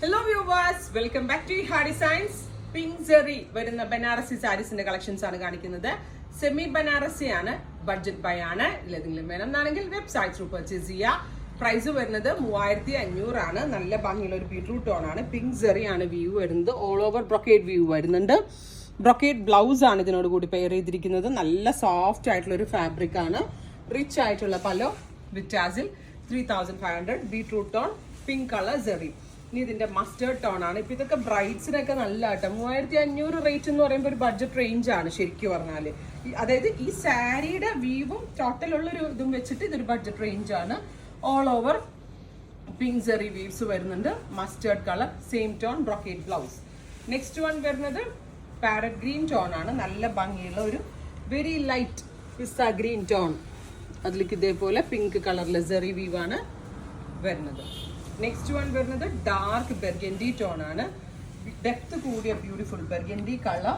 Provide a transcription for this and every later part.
Hello viewers, welcome back to Iha Designs. Pink Zari വരുന്ന Banarasi സാരീസിന്റെ collections ആണ് കാണിക്കുന്നത്. Semi Banarasi ആണ്, ബഡ്ജറ്റ് ബൈ ആണ്. ഇതിലെന്തെങ്കിലും വേണമെന്നാണെങ്കിൽ വെബ്സൈറ്റ് ത്രൂ പർച്ചേസ് ചെയ്യുക. പ്രൈസ് വരുന്നത് 3500 ആണ്. നല്ല ഭംഗിയുള്ള ഒരു ബീട്രൂട്ട് ടോൺ ആണ്. പിങ്ക് സെറി ആണ് വ്യൂ വരുന്നത്. ഓൾ ഓവർ ബ്രൊക്കേഡ് വ്യൂ വരുന്നുണ്ട്. ബ്രൊക്കേഡ് ബ്ലൗസ് ആണ് ഇതിനോട് കൂടി പെയർ ചെയ്തിരിക്കുന്നത്. നല്ല സോഫ്റ്റ് ആയിട്ടുള്ള ഒരു ഫാബ്രിക് ആണ്. റിച്ച് ആയിട്ടുള്ള പല്ലോ വിത്ത് ടാസിൽ 3500 ബീട്രൂട്ട് ടോൺ പിങ്ക് കളർ സെറി. ഇനി ഇതിന്റെ മസ്റ്റേർഡ് ടോൺ ആണ്. ഇപ്പൊ ഇതൊക്കെ ബ്രൈഡ്സിനൊക്കെ നല്ല കേട്ടോ. 3500 റേറ്റ് എന്ന് പറയുമ്പോൾ ഒരു ബഡ്ജറ്റ് റേഞ്ച് ആണ് ശരിക്കും പറഞ്ഞാല്. അതായത് ഈ സാരിയുടെ വീവും ടോട്ടലുള്ളൊരു ഇതും വെച്ചിട്ട് ഇതൊരു ബഡ്ജറ്റ് റേഞ്ച് ആണ്. ഓൾ ഓവർ പിങ്ക് സെറി വീവ്സ് വരുന്നുണ്ട്. Mustard colour same tone brocade blouse. Next one വരുന്നത് പാരറ്റ് ഗ്രീൻ ടോൺ ആണ്. നല്ല ഭംഗിയുള്ള ഒരു വെരി ലൈറ്റ് പിസ്ത ഗ്രീൻ ടോൺ. അതിലേക്ക് ഇതേപോലെ പിങ്ക് കളറിലെ സെറി വീവ് ആണ് വരുന്നത്. നെക്സ്റ്റ് വൺ വരുന്നത് ഡാർക്ക് ബെർഗൻഡി ടോൺ ആണ്. ഡെപ്ത് കൂടിയ beautiful burgundy colour.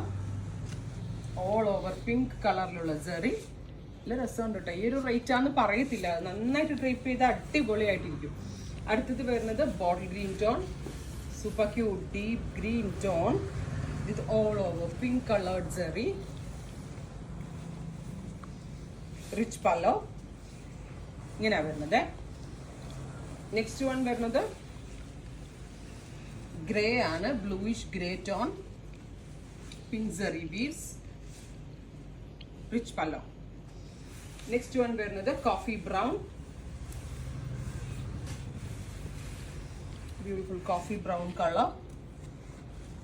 All over pink കളറിലുള്ള സെറി. നല്ല രസമുണ്ട് കേട്ടോ. ഈ ഒരു റേറ്റ് ആണെന്ന് പറയത്തില്ല. നന്നായിട്ട് ഡ്രേപ്പ് ചെയ്ത് അടിപൊളിയായിട്ടിരിക്കും. അടുത്തത് വരുന്നത് bottle green tone. Super cute deep green tone with all over pink coloured sari. Rich pallu ഇങ്ങനെയാ വരുന്നത്. നെക്സ്റ്റ് വൺ വരുന്നത് ഗ്രേ ആണ്. Bluish grey tone pink sari beads rich pallu. Next one വരുന്നത് coffee brown. Beautiful coffee brown colour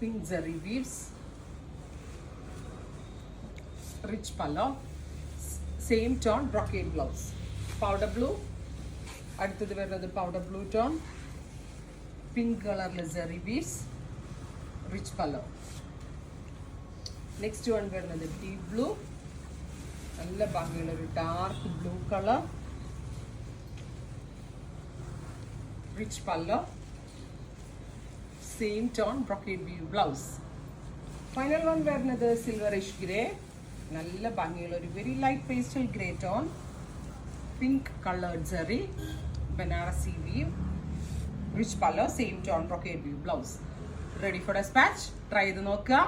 pink sari beads rich pallu. Same tone brocade blouse. Powder blue. അടുത്തത് വരുന്നത് powder blue tone pink കളറിലെ sari beads rich pallu. Next one വരുന്നത് deep blue. നല്ല ഭംഗിയുള്ള ഒരു dark blue colour rich pallu. Same tone brocade weave blouse. Final one വരുന്നത് silverish grey. നല്ല ഭംഗിയുള്ള ഒരു very light pastel grey tone pink coloured sari Banarasi weave rich pallu. Same tone brocade weave blouse. Ready for dispatch. Try ചെയ്ത് നോക്കുക.